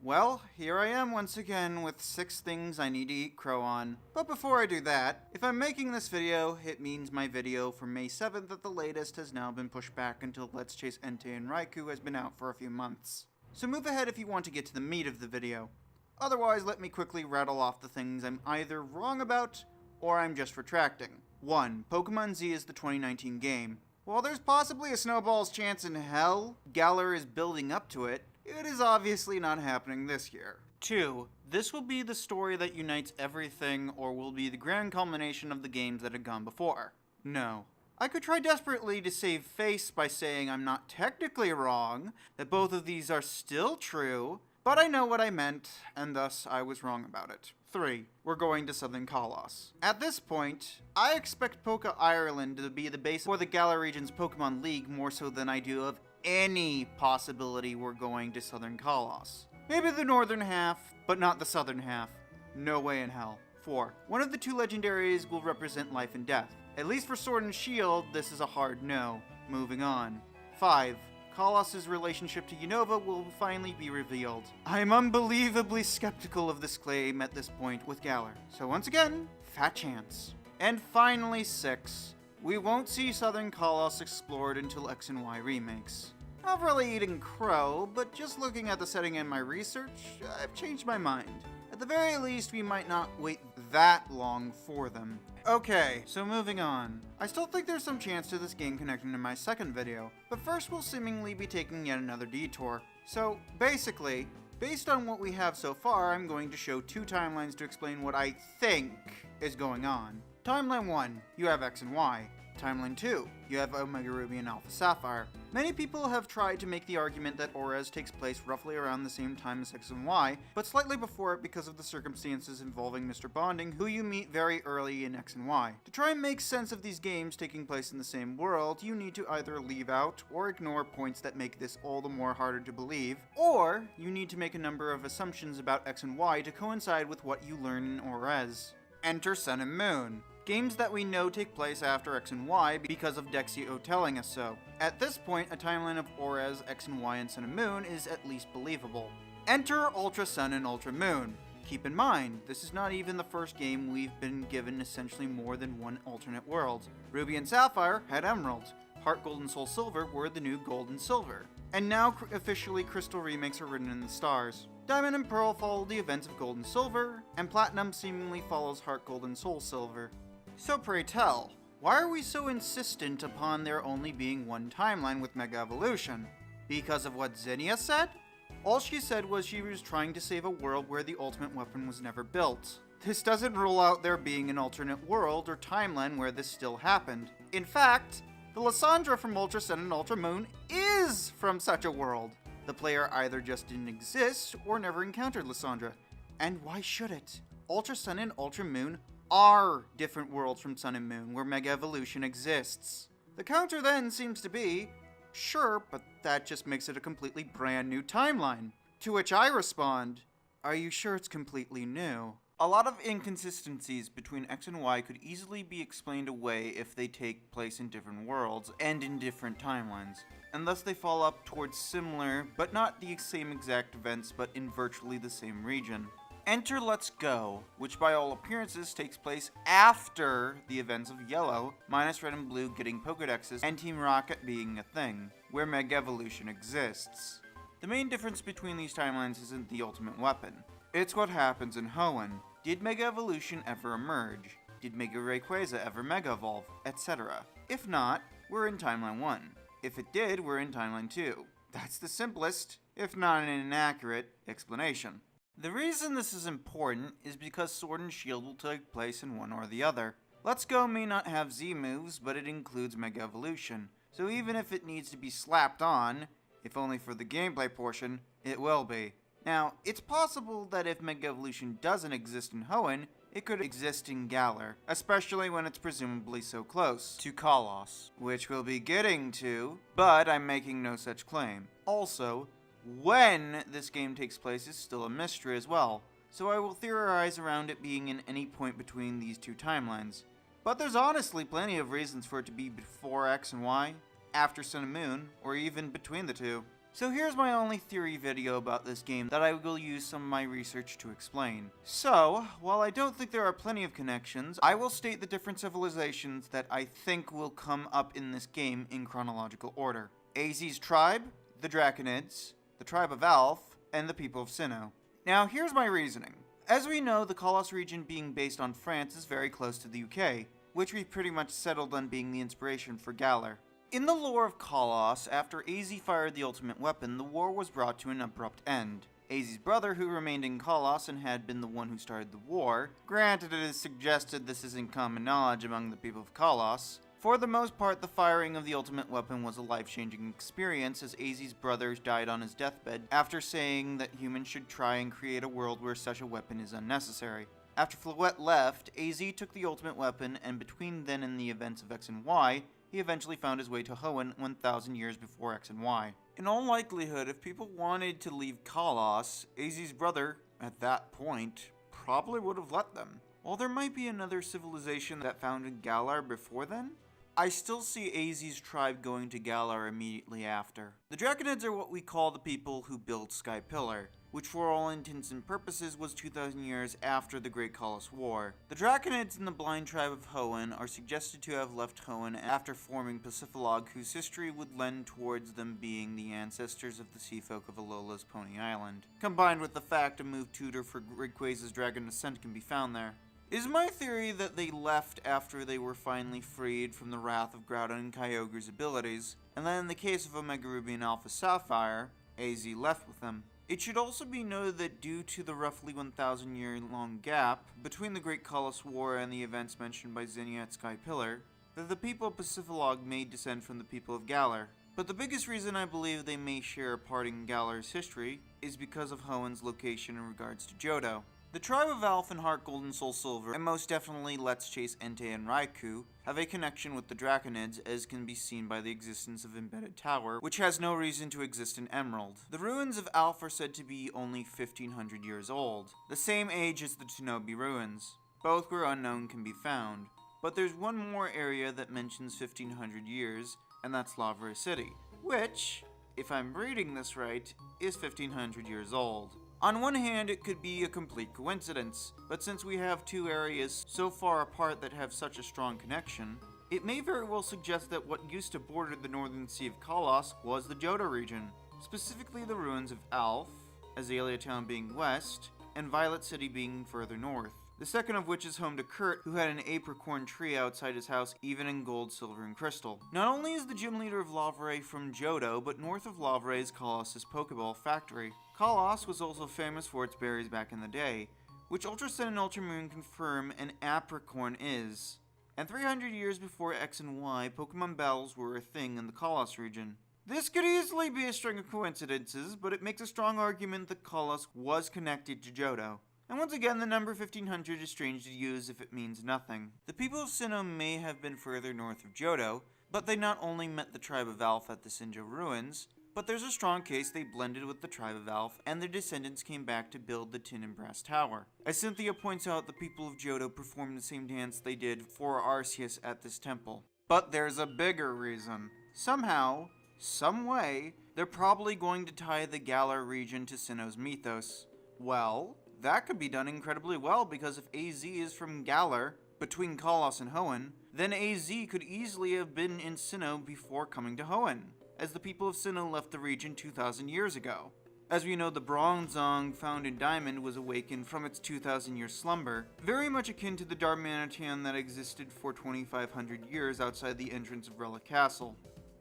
Well, here I am once again with 6 things I need to eat crow on. But before I do that, if I'm making this video, it means my video from May 7th at the latest has now been pushed back until Let's Chase Entei and Raikou has been out for a few months. So move ahead if you want to get to the meat of the video. Otherwise, let me quickly rattle off the things I'm either wrong about, or I'm just retracting. 1. Pokemon Z is the 2019 game. While there's possibly a snowball's chance in hell, Galar is building up to it, it is obviously not happening this year. 2. This will be the story that unites everything, or will be the grand culmination of the games that had gone before. No. I could try desperately to save face by saying I'm not technically wrong, that both of these are still true, but I know what I meant, and thus I was wrong about it. 3. We're going to Southern Kalos. At this point, I expect Poke Ireland to be the base for the Galar region's Pokemon League more so than I do of any possibility we're going to Southern Kalos. Maybe the northern half, but not the southern half. No way in hell. 4. One of the 2 legendaries will represent life and death. At least for Sword and Shield, this is a hard no. Moving on. 5. Kalos' relationship to Unova will finally be revealed. I am unbelievably skeptical of this claim at this point with Galar. So once again, fat chance. And finally 6. We won't see Southern Kalos explored until X and Y remakes. Not really eating crow, but just looking at the setting and my research, I've changed my mind. At the very least, we might not wait that long for them. Okay, so moving on. I still think there's some chance to this game connecting to my second video, but first we'll seemingly be taking yet another detour. So, basically, based on what we have so far, I'm going to show 2 timelines to explain what I think is going on. Timeline 1, you have X and Y. Timeline 2, you have Omega Ruby and Alpha Sapphire. Many people have tried to make the argument that Orez takes place roughly around the same time as X and Y, but slightly before it because of the circumstances involving Mr. Bonding, who you meet very early in X and Y. To try and make sense of these games taking place in the same world, you need to either leave out or ignore points that make this all the more harder to believe, or you need to make a number of assumptions about X and Y to coincide with what you learn in Orez. Enter Sun and Moon. Games that we know take place after X and Y because of Dexio telling us so. At this point, a timeline of Orez, X and Y, and Sun and Moon is at least believable. Enter Ultra Sun and Ultra Moon. Keep in mind, this is not even the first game we've been given essentially more than one alternate world. Ruby and Sapphire had Emerald. Heart Gold and Soul Silver were the new Gold and Silver. And now officially Crystal remakes are written in the stars. Diamond and Pearl follow the events of Gold and Silver, and Platinum seemingly follows Heart Gold and Soul Silver. So pray tell, why are we so insistent upon there only being one timeline with Mega Evolution? Because of what Zinnia said? All she said was she was trying to save a world where the ultimate weapon was never built. This doesn't rule out there being an alternate world or timeline where this still happened. In fact, the Lysandra from Ultra Sun and Ultra Moon is from such a world. The player either just didn't exist or never encountered Lysandra. And why should it? Ultra Sun and Ultra Moon are different worlds from Sun and Moon where Mega Evolution exists. The counter then seems to be, sure, but that just makes it a completely brand new timeline. To which I respond, are you sure it's completely new? A lot of inconsistencies between X and Y could easily be explained away if they take place in different worlds and in different timelines, and thus they fall up towards similar, but not the same exact events, but in virtually the same region. Enter Let's Go, which by all appearances takes place after the events of Yellow, minus Red and Blue getting Pokedexes, and Team Rocket being a thing, where Mega Evolution exists. The main difference between these timelines isn't the ultimate weapon. It's what happens in Hoenn. Did Mega Evolution ever emerge? Did Mega Rayquaza ever Mega Evolve? Etc. If not, we're in Timeline 1. If it did, we're in Timeline 2. That's the simplest, if not an inaccurate, explanation. The reason this is important is because Sword and Shield will take place in one or the other. Let's Go may not have Z moves, but it includes Mega Evolution, so even if it needs to be slapped on, if only for the gameplay portion, it will be. Now, it's possible that if Mega Evolution doesn't exist in Hoenn, it could exist in Galar, especially when it's presumably so close to Kalos, which we'll be getting to, but I'm making no such claim. Also, when this game takes place is still a mystery as well, so I will theorize around it being in any point between these 2 timelines. But there's honestly plenty of reasons for it to be before X and Y, after Sun and Moon, or even between the 2. So here's my only theory video about this game that I will use some of my research to explain. So, while I don't think there are plenty of connections, I will state the different civilizations that I think will come up in this game in chronological order. AZ's tribe, the Draconids, the tribe of Alf, and the people of Sinnoh. Now here's my reasoning. As we know, the Colossus region being based on France is very close to the UK, which we pretty much settled on being the inspiration for Galar. In the lore of Colossus, after AZ fired the ultimate weapon, the war was brought to an abrupt end. AZ's brother, who remained in Colossus and had been the one who started the war, granted it is suggested this isn't common knowledge among the people of Colossus. For the most part, the firing of the ultimate weapon was a life-changing experience, as AZ's brother died on his deathbed after saying that humans should try and create a world where such a weapon is unnecessary. After Floette left, AZ took the ultimate weapon, and between then and the events of X and Y, he eventually found his way to Hoenn 1,000 years before X and Y. In all likelihood, if people wanted to leave Colossus, AZ's brother, at that point, probably would have let them. While there might be another civilization that founded Galar before then, I still see AZ's tribe going to Galar immediately after. The Draconids are what we call the people who built Sky Pillar, which for all intents and purposes was 2,000 years after the Great Colossus War. The Draconids and the blind tribe of Hoenn are suggested to have left Hoenn after forming Pasiflog, whose history would lend towards them being the ancestors of the sea folk of Alola's Pony Island, combined with the fact a move tutor for Rayquaza's Dragon Ascent can be found there. It is my theory that they left after they were finally freed from the wrath of Groudon and Kyogre's abilities, and that in the case of Omega Ruby and Alpha Sapphire, AZ left with them. It should also be noted that due to the roughly 1,000 year long gap between the Great Colossus War and the events mentioned by Zinnia at Sky Pillar, that the people of Pasiflog may descend from the people of Galar. But the biggest reason I believe they may share a part in Galar's history is because of Hoenn's location in regards to Johto. The tribe of Alph and Heart Gold and Soul Silver, and most definitely Let's Chase Entei and Raikou, have a connection with the Draconids, as can be seen by the existence of Embedded Tower, which has no reason to exist in Emerald. The ruins of Alph are said to be only 1,500 years old, the same age as the Tenobi ruins. Both where unknown can be found, but there's one more area that mentions 1,500 years, and that's Lavra City, which, if I'm reading this right, is 1,500 years old. On one hand, it could be a complete coincidence, but since we have two areas so far apart that have such a strong connection, it may very well suggest that what used to border the northern sea of Colossus was the Johto region, specifically the ruins of Alph, Azalea Town being west, and Violet City being further north. The second of which is home to Kurt, who had an apricorn tree outside his house, even in gold, silver, and crystal. Not only is the gym leader of Lavray from Johto, but north of Lavray is Colossus' Pokeball factory. Colossus was also famous for its berries back in the day, which Ultra Sun and Ultra Moon confirm an apricorn is. And 300 years before X and Y, Pokemon battles were a thing in the Colossus region. This could easily be a string of coincidences, but it makes a strong argument that Colossus was connected to Johto. And once again, the number 1,500 is strange to use if it means nothing. The people of Sinnoh may have been further north of Johto, but they not only met the tribe of Alph at the Sinjo ruins, but there's a strong case they blended with the tribe of Alph, and their descendants came back to build the Tin and Brass Tower. As Cynthia points out, the people of Johto performed the same dance they did for Arceus at this temple. But there's a bigger reason. Somehow, some way, they're probably going to tie the Galar region to Sinnoh's mythos. Well, that could be done incredibly well, because if AZ is from Galar, between Colossus and Hoenn, then AZ could easily have been in Sinnoh before coming to Hoenn, as the people of Sinnoh left the region 2,000 years ago. As we know, the Bronzong found in Diamond was awakened from its 2,000-year slumber, very much akin to the Darmanitan that existed for 2,500 years outside the entrance of Relic Castle.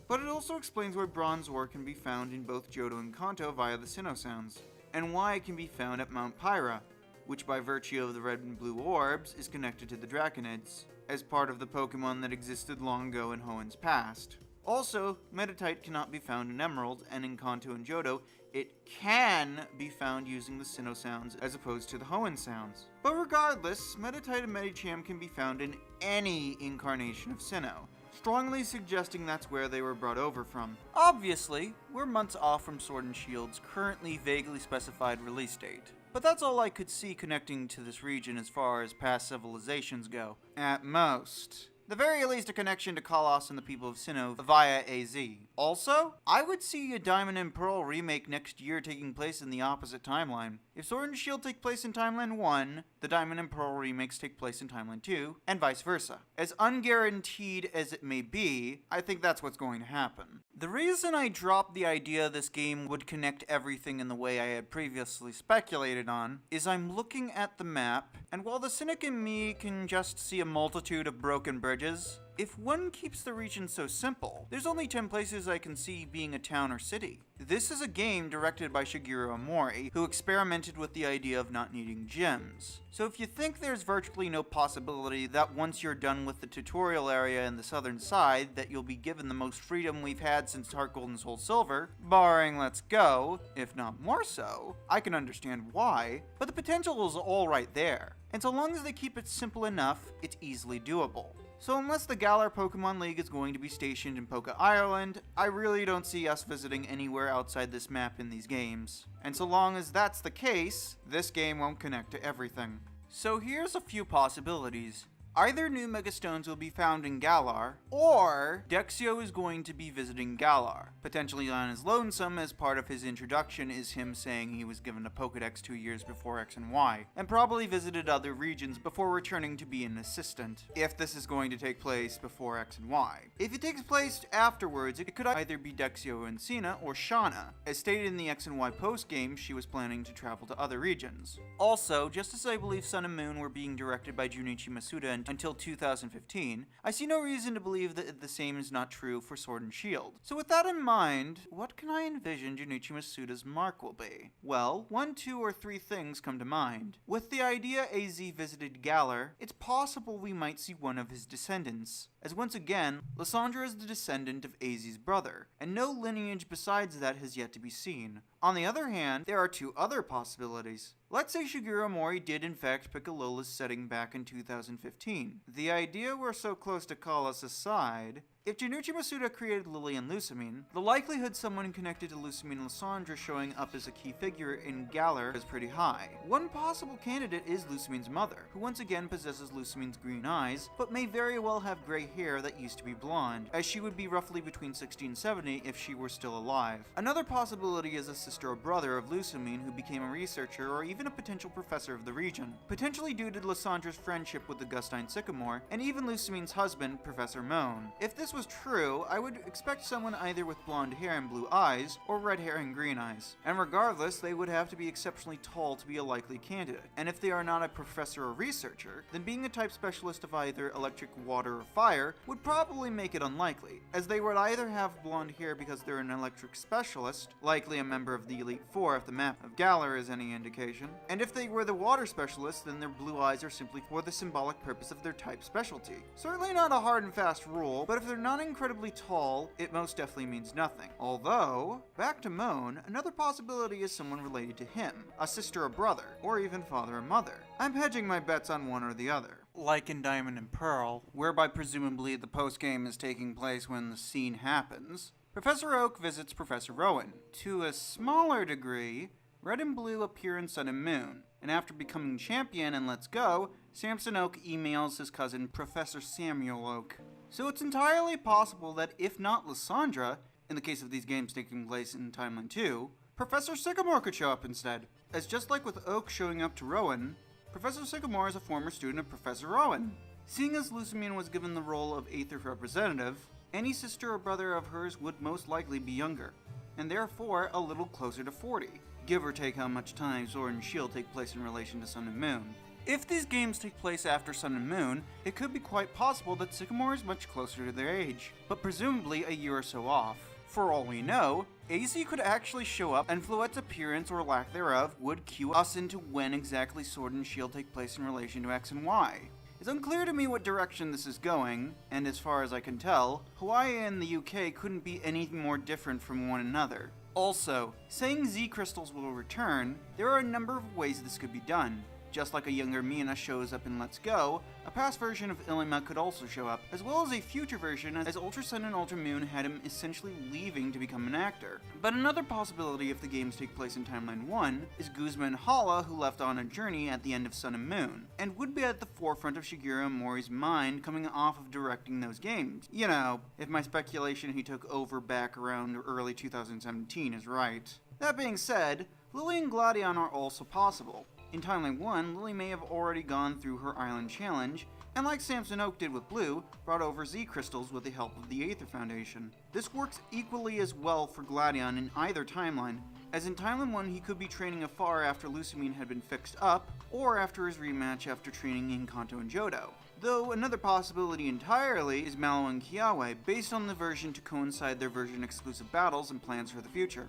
But it also explains why Bronze Ore can be found in both Johto and Kanto via the Sinnoh Sounds, and why it can be found at Mount Pyra, which by virtue of the red and blue orbs is connected to the Draconids, as part of the Pokemon that existed long ago in Hoenn's past. Also, Meditite cannot be found in Emerald, and in Kanto and Johto, it can be found using the Sinnoh Sounds as opposed to the Hoenn Sounds. But regardless, Meditite and Medicham can be found in any incarnation of Sinnoh, strongly suggesting that's where they were brought over from. Obviously, we're months off from Sword and Shield's currently vaguely specified release date, but that's all I could see connecting to this region as far as past civilizations go, at most. The very least a connection to Kalos and the people of Sinnoh via AZ. Also, I would see a Diamond and Pearl remake next year taking place in the opposite timeline. If Sword and Shield take place in Timeline 1, the Diamond and Pearl remakes take place in Timeline 2, and vice versa. As unguaranteed as it may be, I think that's what's going to happen. The reason I dropped the idea this game would connect everything in the way I had previously speculated on is I'm looking at the map, and while the cynic in me can just see a multitude of broken bridges, if one keeps the region so simple, there's only 10 places I can see being a town or city. This is a game directed by Shigeru Omori, who experimented with the idea of not needing gems. So if you think there's virtually no possibility that once you're done with the tutorial area in the southern side that you'll be given the most freedom we've had since Heart Gold and Soul Silver, barring Let's Go, if not more so, I can understand why, but the potential is all right there. And so long as they keep it simple enough, it's easily doable. So unless the Galar Pokemon League is going to be stationed in Poke Ireland, I really don't see us visiting anywhere outside this map in these games. And so long as that's the case, this game won't connect to everything. So here's a few possibilities. Either new Megastones will be found in Galar, or Dexio is going to be visiting Galar. Potentially on his lonesome, as part of his introduction is him saying he was given a Pokedex 2 years before X and Y, and probably visited other regions before returning to be an assistant, if this is going to take place before X and Y. If it takes place afterwards, it could either be Dexio and Sina, or Shauna. As stated in the X and Y post-game, she was planning to travel to other regions. Also, just as I believe Sun and Moon were being directed by Junichi Masuda until 2015, I see no reason to believe that the same is not true for Sword and Shield. So with that in mind, what can I envision Junichi Masuda's mark will be? Well, 1, 2, or 3 things come to mind. With the idea AZ visited Galar, it's possible we might see one of his descendants, as once again, Lysandra is the descendant of AZ's brother, and no lineage besides that has yet to be seen. On the other hand, there are 2 other possibilities. Let's say Shigeru Omori did in fact pick Alola's setting back in 2015. The idea we're so close to Kalos aside, if Junichi Masuda created Lily and Lusamine, the likelihood someone connected to Lusamine and Lysandra showing up as a key figure in Galar is pretty high. One possible candidate is Lusamine's mother, who once again possesses Lusamine's green eyes, but may very well have gray hair that used to be blonde, as she would be roughly between 60 and 70 if she were still alive. Another possibility is a sister or brother of Lusamine who became a researcher or even a potential professor of the region, potentially due to Lysandra's friendship with the Gustine Sycamore, and even Lusamine's husband, Professor Moan. If this was true, I would expect someone either with blonde hair and blue eyes, or red hair and green eyes. And regardless, they would have to be exceptionally tall to be a likely candidate. And if they are not a professor or researcher, then being a type specialist of either electric, water, or fire would probably make it unlikely, as they would either have blonde hair because they're an electric specialist, likely a member of the Elite Four if the map of Galar is any indication, and if they were the water specialist, then their blue eyes are simply for the symbolic purpose of their type specialty. Certainly not a hard and fast rule, but if they're not incredibly tall, it most definitely means nothing. Although, back to Moan, another possibility is someone related to him, a sister or brother, or even father or mother. I'm hedging my bets on one or the other. Like in Diamond and Pearl, whereby presumably the postgame is taking place when the scene happens, Professor Oak visits Professor Rowan. To a smaller degree, Red and Blue appear in Sun and Moon, and after becoming champion in Let's Go, Samson Oak emails his cousin Professor Samuel Oak. So it's entirely possible that if not Lysandra, in the case of these games taking place in Timeline 2, Professor Sycamore could show up instead. As just like with Oak showing up to Rowan, Professor Sycamore is a former student of Professor Rowan. Seeing as Lusamine was given the role of Aether representative, any sister or brother of hers would most likely be younger, and therefore a little closer to 40, give or take how much time Sword and Shield take place in relation to Sun and Moon. If these games take place after Sun and Moon, it could be quite possible that Sycamore is much closer to their age, but presumably a year or so off. For all we know, AZ could actually show up, and Floette's appearance or lack thereof would cue us into when exactly Sword and Shield take place in relation to X and Y. It's unclear to me what direction this is going, and as far as I can tell, Hawaii and the UK couldn't be any more different from one another. Also, saying Z crystals will return, there are a number of ways this could be done. Just like a younger Mina shows up in Let's Go, a past version of Ilima could also show up, as well as a future version as Ultra Sun and Ultra Moon had him essentially leaving to become an actor. But another possibility if the games take place in Timeline 1 is Guzma and Hala, who left on a journey at the end of Sun and Moon, and would be at the forefront of Shigeru Mori's mind coming off of directing those games. You know, if my speculation he took over back around early 2017 is right. That being said, Lily and Gladion are also possible. In Timeline 1, Lily may have already gone through her island challenge, and like Samson Oak did with Blue, brought over Z crystals with the help of the Aether Foundation. This works equally as well for Gladion in either timeline, as in Timeline 1 he could be training afar after Lusamine had been fixed up, or after his rematch after training in Kanto and Johto. Though another possibility entirely is Mallow and Kiawe, based on the version to coincide their version exclusive battles and plans for the future.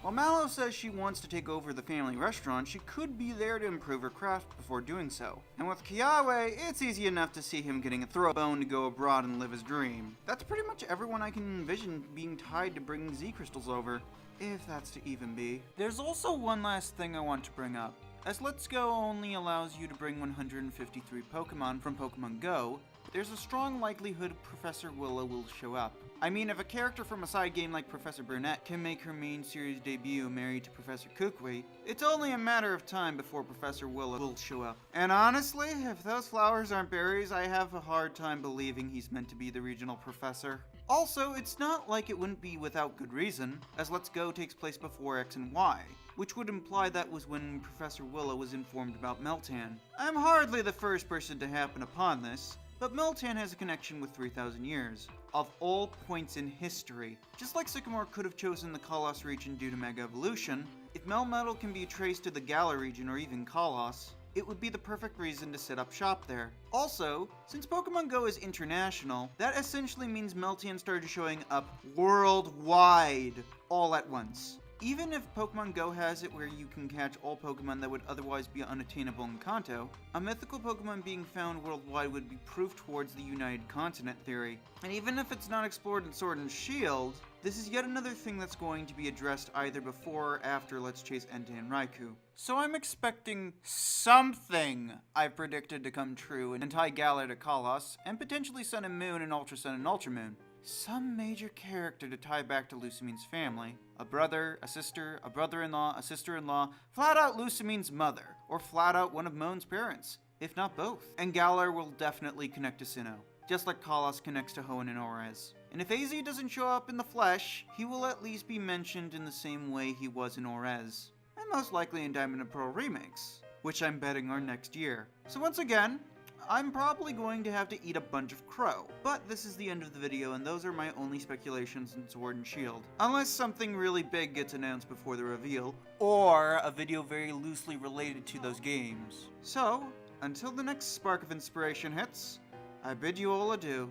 While Mallow says she wants to take over the family restaurant, she could be there to improve her craft before doing so. And with Kiawe, it's easy enough to see him getting a throw bone to go abroad and live his dream. That's pretty much everyone I can envision being tied to bringing Z crystals over, if that's to even be. There's also one last thing I want to bring up. As Let's Go only allows you to bring 153 Pokemon from Pokemon Go, there's a strong likelihood Professor Willow will show up. I mean, if a character from a side game like Professor Burnett can make her main series debut married to Professor Kukui, it's only a matter of time before Professor Willow will show up. And honestly, if those flowers aren't berries, I have a hard time believing he's meant to be the regional professor. Also, it's not like it wouldn't be without good reason, as Let's Go takes place before X and Y, which would imply that was when Professor Willow was informed about Meltan. I'm hardly the first person to happen upon this, but Meltan has a connection with 3,000 years, of all points in history. Just like Sycamore could have chosen the Kalos region due to Mega Evolution, if Melmetal can be traced to the Galar region or even Kalos, it would be the perfect reason to set up shop there. Also, since Pokemon Go is international, that essentially means Meltan started showing up worldwide, all at once. Even if Pokemon Go has it where you can catch all Pokemon that would otherwise be unattainable in Kanto, a mythical Pokemon being found worldwide would be proof towards the United Continent theory. And even if it's not explored in Sword and Shield, this is yet another thing that's going to be addressed either before or after Let's Chase Entei and Raikou. So I'm expecting something I've predicted to come true and tie Galar to Kalos, and potentially Sun and Moon and Ultra Sun and Ultra Moon. Some major character to tie back to Lusamine's family. A brother, a sister, a brother-in-law, a sister-in-law, flat out Lusamine's mother, or flat out one of Moan's parents, if not both. And Galar will definitely connect to Sinnoh, just like Kalos connects to Hoenn and Orez. And if AZ doesn't show up in the flesh, he will at least be mentioned in the same way he was in Orez, and most likely in Diamond and Pearl remakes, which I'm betting are next year. So once again, I'm probably going to have to eat a bunch of crow. But this is the end of the video, and those are my only speculations in Sword and Shield. Unless something really big gets announced before the reveal, or a video very loosely related to those games. So, until the next spark of inspiration hits, I bid you all adieu.